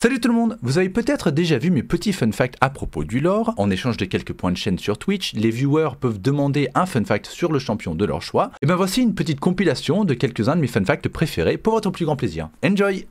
Salut tout le monde! Vous avez peut-être déjà vu mes petits fun facts à propos du lore. En échange de quelques points de chaîne sur Twitch, les viewers peuvent demander un fun fact sur le champion de leur choix. Et ben voici une petite compilation de quelques-uns de mes fun facts préférés pour votre plus grand plaisir. Enjoy!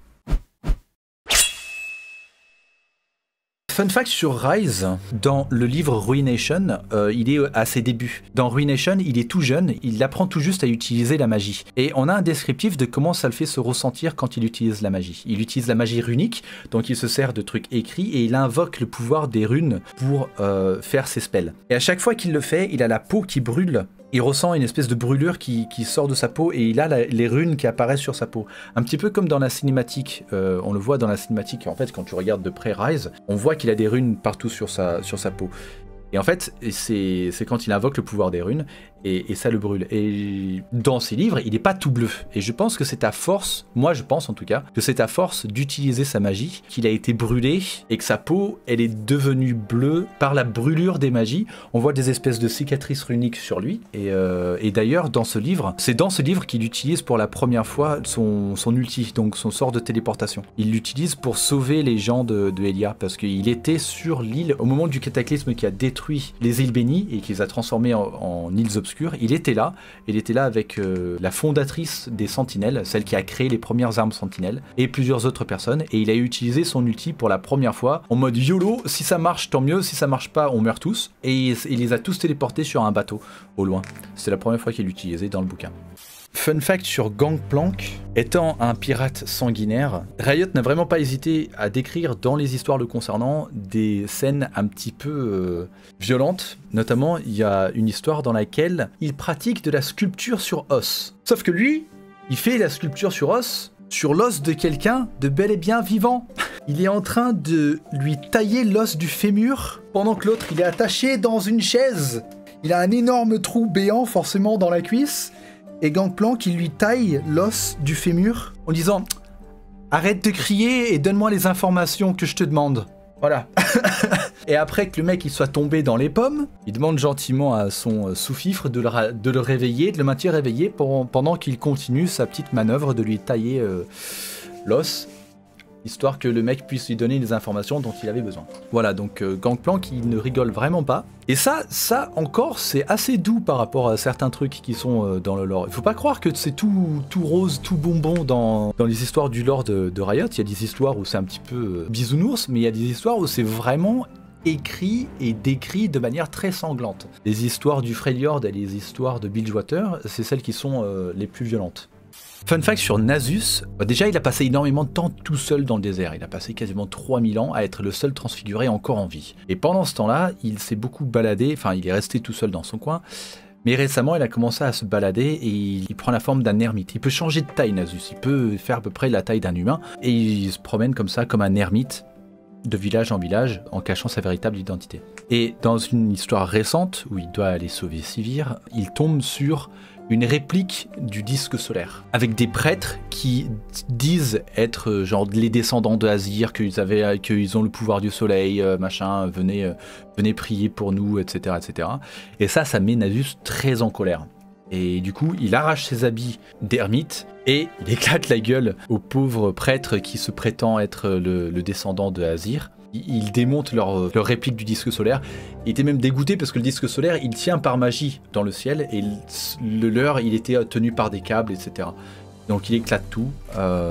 Fun fact sur Ryze, dans le livre Ruination, il est à ses débuts. Dans Ruination, il est tout jeune, il apprend tout juste à utiliser la magie. Et on a un descriptif de comment ça le fait se ressentir quand il utilise la magie. Il utilise la magie runique, donc il se sert de trucs écrits et il invoque le pouvoir des runes pour faire ses spells. Et à chaque fois qu'il le fait, il a la peau qui brûle. Il ressent une espèce de brûlure qui sort de sa peau et il a les runes qui apparaissent sur sa peau. Un petit peu comme dans la cinématique, on le voit dans la cinématique, en fait quand tu regardes de près Ryze, on voit qu'il a des runes partout sur sa peau. Et en fait, c'est quand il invoque le pouvoir des runes, et ça le brûle. Et dans ses livres, il n'est pas tout bleu. Et je pense que c'est à force, moi je pense en tout cas, que c'est à force d'utiliser sa magie qu'il a été brûlé, et que sa peau, elle est devenue bleue par la brûlure des magies. On voit des espèces de cicatrices runiques sur lui. Et d'ailleurs, dans ce livre, c'est dans ce livre qu'il utilise pour la première fois son ulti, donc son sort de téléportation. Il l'utilise pour sauver les gens de Elia, parce qu'il était sur l'île au moment du cataclysme qui a détruit les îles bénies et qui les a transformées en îles obscures. Il était là avec la fondatrice des sentinelles, celle qui a créé les premières armes sentinelles, et plusieurs autres personnes, et il a utilisé son ulti pour la première fois en mode YOLO, si ça marche tant mieux, si ça marche pas on meurt tous, et il les a tous téléportés sur un bateau au loin. C'est la première fois qu'il l'utilisait dans le bouquin. Fun fact sur Gangplank, étant un pirate sanguinaire, Riot n'a vraiment pas hésité à décrire dans les histoires le concernant des scènes un petit peu violentes. Notamment, il y a une histoire dans laquelle il pratique de la sculpture sur os. Sauf que lui, il fait la sculpture sur os, sur l'os de quelqu'un de bel et bien vivant. Il est en train de lui tailler l'os du fémur, pendant que l'autre il est attaché dans une chaise. Il a un énorme trou béant forcément dans la cuisse. Et Gangplank, il lui taille l'os du fémur en disant « Arrête de crier et donne-moi les informations que je te demande. » Voilà. Et après que le mec il soit tombé dans les pommes, il demande gentiment à son sous-fifre de le réveiller, de le maintenir réveillé pendant qu'il continue sa petite manœuvre de lui tailler l'os, histoire que le mec puisse lui donner les informations dont il avait besoin. Voilà, donc Gangplank, il ne rigole vraiment pas. Et ça encore, c'est assez doux par rapport à certains trucs qui sont dans le lore. Il faut pas croire que c'est tout rose, tout bonbon dans les histoires du lore de Riot. Il y a des histoires où c'est un petit peu bisounours, mais il y a des histoires où c'est vraiment écrit et décrit de manière très sanglante. Les histoires du Freljord et les histoires de Bilgewater, c'est celles qui sont les plus violentes. Fun fact sur Nasus, déjà il a passé énormément de temps tout seul dans le désert, il a passé quasiment 3000 ans à être le seul transfiguré encore en vie. Et pendant ce temps-là, il s'est beaucoup baladé, enfin il est resté tout seul dans son coin, mais récemment il a commencé à se balader et il prend la forme d'un ermite. Il peut changer de taille Nasus, il peut faire à peu près la taille d'un humain, et il se promène comme ça, comme un ermite, de village en village, en cachant sa véritable identité. Et dans une histoire récente, où il doit aller sauver Sivir, il tombe sur une réplique du disque solaire, avec des prêtres qui disent être genre les descendants de Azir, qu'ils ont le pouvoir du soleil, machin, venez prier pour nous, etc., etc. Et ça met Nasus très en colère. Et du coup, il arrache ses habits d'ermite et il éclate la gueule au pauvre prêtre qui se prétend être le descendant de Azir. Il démonte leur réplique du disque solaire. Il était même dégoûté parce que le disque solaire, il tient par magie dans le ciel et le leur, il était tenu par des câbles, etc. Donc il éclate tout,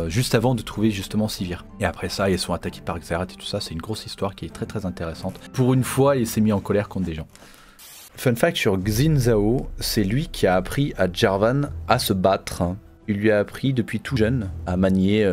juste avant de trouver justement Sivir. Et après ça, ils sont attaqués par Xerath et tout ça. C'est une grosse histoire qui est très très intéressante. Pour une fois, il s'est mis en colère contre des gens. Fun fact sur Xin Zhao, c'est lui qui a appris à Jarvan à se battre. Il lui a appris depuis tout jeune à manier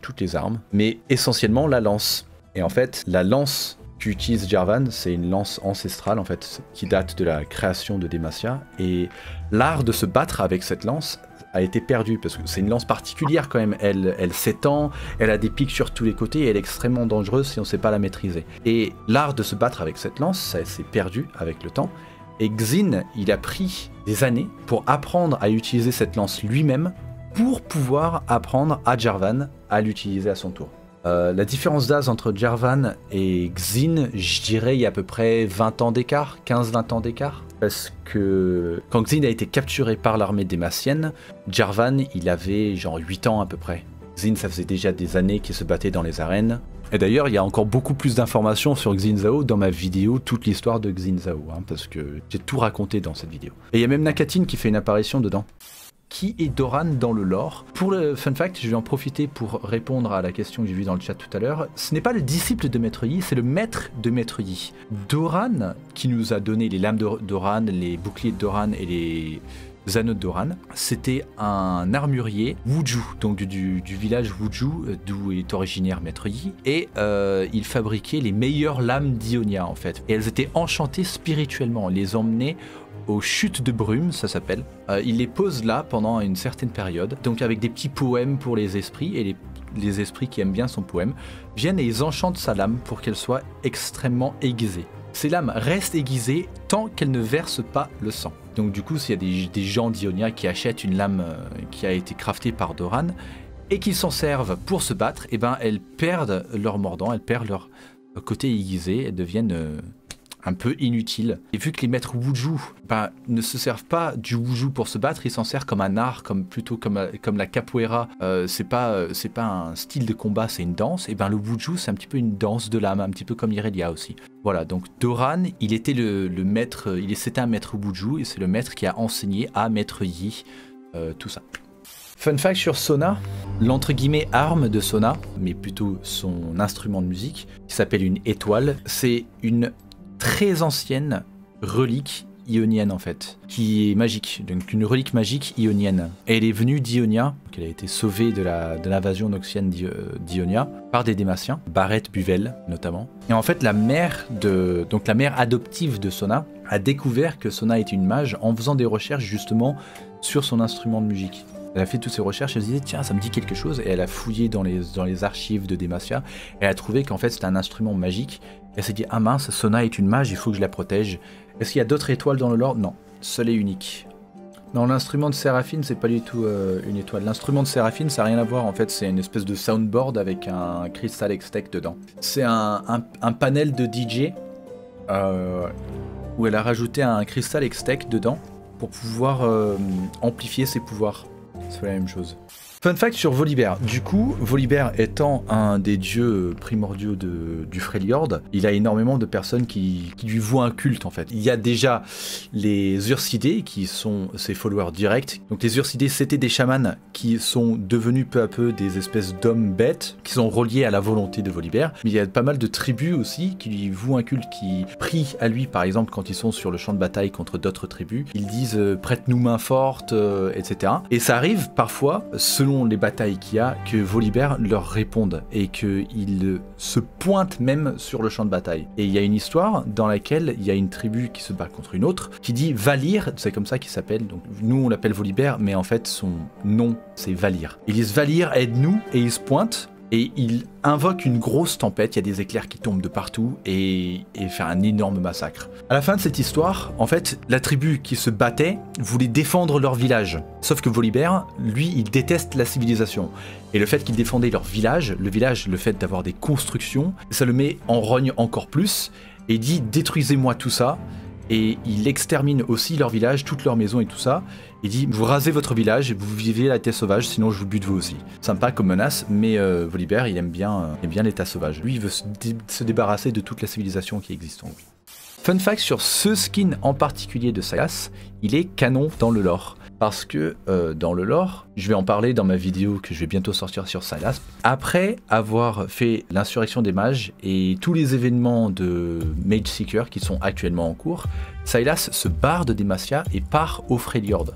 toutes les armes, mais essentiellement la lance. Et en fait, la lance qu'utilise Jarvan, c'est une lance ancestrale en fait, qui date de la création de Demacia. Et l'art de se battre avec cette lance a été perdu, parce que c'est une lance particulière quand même. Elle s'étend, elle a des pics sur tous les côtés, et elle est extrêmement dangereuse si on ne sait pas la maîtriser. Et l'art de se battre avec cette lance, ça s'est perdu avec le temps. Et Xin, il a pris des années pour apprendre à utiliser cette lance lui-même, pour pouvoir apprendre à Jarvan à l'utiliser à son tour. La différence d'âge entre Jarvan et Xin, je dirais il y a à peu près 20 ans d'écart, 15-20 ans d'écart. Parce que quand Xin a été capturé par l'armée démacienne, Jarvan il avait genre 8 ans à peu près. Xin ça faisait déjà des années qu'il se battait dans les arènes. Et d'ailleurs, il y a encore beaucoup plus d'informations sur Xin Zhao dans ma vidéo, toute l'histoire de Xin Zhao, hein, parce que j'ai tout raconté dans cette vidéo. Et il y a même Nakatin qui fait une apparition dedans. Qui est Doran dans le lore? Pour le fun fact, je vais en profiter pour répondre à la question que j'ai vue dans le chat tout à l'heure. Ce n'est pas le disciple de Maître Yi, c'est le maître de Maître Yi. Doran, qui nous a donné les lames de Doran, les boucliers de Doran et les anneaux de Doran, c'était un armurier Wuju, donc du village Wuju, d'où est originaire Maître Yi, et il fabriquait les meilleures lames d'Ionia en fait. Et elles étaient enchantées spirituellement, on les emmenait aux chutes de brume, ça s'appelle. Il les pose là pendant une certaine période, donc avec des petits poèmes pour les esprits, et les esprits qui aiment bien son poème viennent et ils enchantent sa lame pour qu'elle soit extrêmement aiguisée. Ces lames restent aiguisées tant qu'elles ne versent pas le sang. Donc du coup, s'il y a des gens d'Ionia qui achètent une lame qui a été craftée par Doran et qui s'en servent pour se battre, et ben elles perdent leur mordant, elles perdent leur côté aiguisé, elles deviennent un peu inutiles. Et vu que les maîtres Wuju ne se servent pas du Wuju pour se battre, ils s'en servent comme un art, plutôt comme la capoeira. C'est pas un style de combat, c'est une danse. Et ben le Wuju, c'est un petit peu une danse de l'âme, un petit peu comme Irelia aussi. Voilà, donc Doran, il était le maître, c'était un maître Wuju et c'est le maître qui a enseigné à Maître Yi tout ça. Fun fact sur Sona, l'entre guillemets arme de Sona, mais plutôt son instrument de musique, qui s'appelle une étoile, c'est une très ancienne relique ionienne en fait, qui est magique, donc une relique magique ionienne. Et elle est venue d'Ionia, elle a été sauvée de l'invasion noxienne d'Ionia par des Démaciens, Barrett Buvel notamment. Et en fait la mère adoptive de Sona a découvert que Sona était une mage en faisant des recherches justement sur son instrument de musique. Elle a fait toutes ses recherches, elle se disait tiens ça me dit quelque chose, et elle a fouillé dans les archives de Demacia, et elle a trouvé qu'en fait c'était un instrument magique. Elle s'est dit ah mince, Sona est une mage, il faut que je la protège. Est-ce qu'il y a d'autres étoiles dans le lore? Non, seule et unique. Non, l'instrument de Séraphine c'est pas du tout une étoile. L'instrument de Séraphine ça n'a rien à voir en fait, c'est une espèce de soundboard avec un Crystal X-Tech dedans. C'est un panel de DJ où elle a rajouté un Crystal X-Tech dedans pour pouvoir amplifier ses pouvoirs. C'est la même chose. Fun fact sur Volibear. Du coup, Volibear étant un des dieux primordiaux du Freljord, il a énormément de personnes qui lui vouent un culte en fait. Il y a déjà les Ursidés qui sont ses followers directs. Donc les Ursidés c'était des chamans qui sont devenus peu à peu des espèces d'hommes bêtes qui sont reliés à la volonté de Volibear. Mais il y a pas mal de tribus aussi qui lui vouent un culte, qui prient à lui par exemple quand ils sont sur le champ de bataille contre d'autres tribus. Ils disent prête-nous main forte, etc. Et ça arrive parfois, selon les batailles qu'il y a, que Volibear leur réponde et qu'il se pointe même sur le champ de bataille. Et il y a une histoire dans laquelle il y a une tribu qui se bat contre une autre qui dit Valir, c'est comme ça qu'il s'appelle, donc nous on l'appelle Volibear mais en fait son nom c'est Valir. Ils disent Valir aide-nous et ils se pointent et il invoque une grosse tempête, il y a des éclairs qui tombent de partout et fait un énorme massacre. À la fin de cette histoire, en fait, la tribu qui se battait voulait défendre leur village. Sauf que Volibear, lui, il déteste la civilisation. Et le fait qu'il défendait leur village, le fait d'avoir des constructions, ça le met en rogne encore plus et il dit détruisez-moi tout ça. Et il extermine aussi leur village, toutes leurs maisons et tout ça. Il dit vous rasez votre village et vous vivez la terre sauvage, sinon je vous bute vous aussi. Sympa comme menace, mais Volibear il aime bien l'état sauvage. Lui il veut se débarrasser de toute la civilisation qui existe en lui. Fun fact sur ce skin en particulier de Sylas, il est canon dans le lore. Parce que dans le lore, je vais en parler dans ma vidéo que je vais bientôt sortir sur Sylas. Après avoir fait l'insurrection des mages et tous les événements de Mage Seeker qui sont actuellement en cours, Sylas se barre de Demacia et part au Freljord.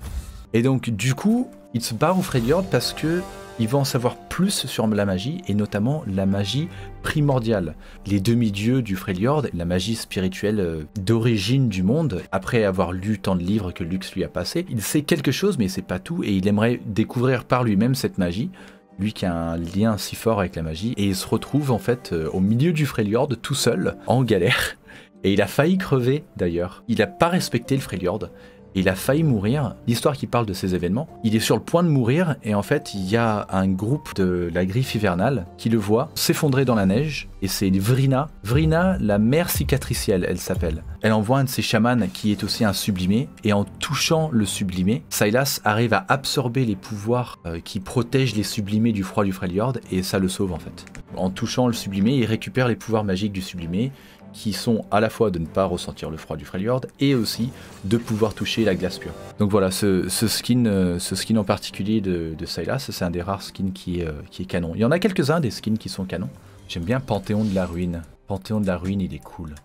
Et donc du coup, il se barre au Freljord parce que il va en savoir plus sur la magie, et notamment la magie primordiale. Les demi-dieux du Freljord, la magie spirituelle d'origine du monde, après avoir lu tant de livres que Lux lui a passé, il sait quelque chose mais il sait pas tout, et il aimerait découvrir par lui-même cette magie, lui qui a un lien si fort avec la magie, et il se retrouve en fait au milieu du Freljord, tout seul, en galère, et il a failli crever d'ailleurs. Il n'a pas respecté le Freljord, et il a failli mourir. L'histoire qui parle de ces événements, il est sur le point de mourir et en fait il y a un groupe de la Griffe Hivernale qui le voit s'effondrer dans la neige et c'est Vrina. Vrina, la mère cicatricielle, elle s'appelle. Elle envoie un de ses chamans qui est aussi un sublimé et en touchant le sublimé, Sylas arrive à absorber les pouvoirs qui protègent les sublimés du froid du Freljord et ça le sauve en fait. En touchant le sublimé, il récupère les pouvoirs magiques du sublimé qui sont à la fois de ne pas ressentir le froid du Freljord et aussi de pouvoir toucher la glace pure. Donc voilà, ce skin en particulier de Sylas, c'est un des rares skins qui est canon. Il y en a quelques-uns des skins qui sont canons. J'aime bien Panthéon de la Ruine. Panthéon de la Ruine, il est cool.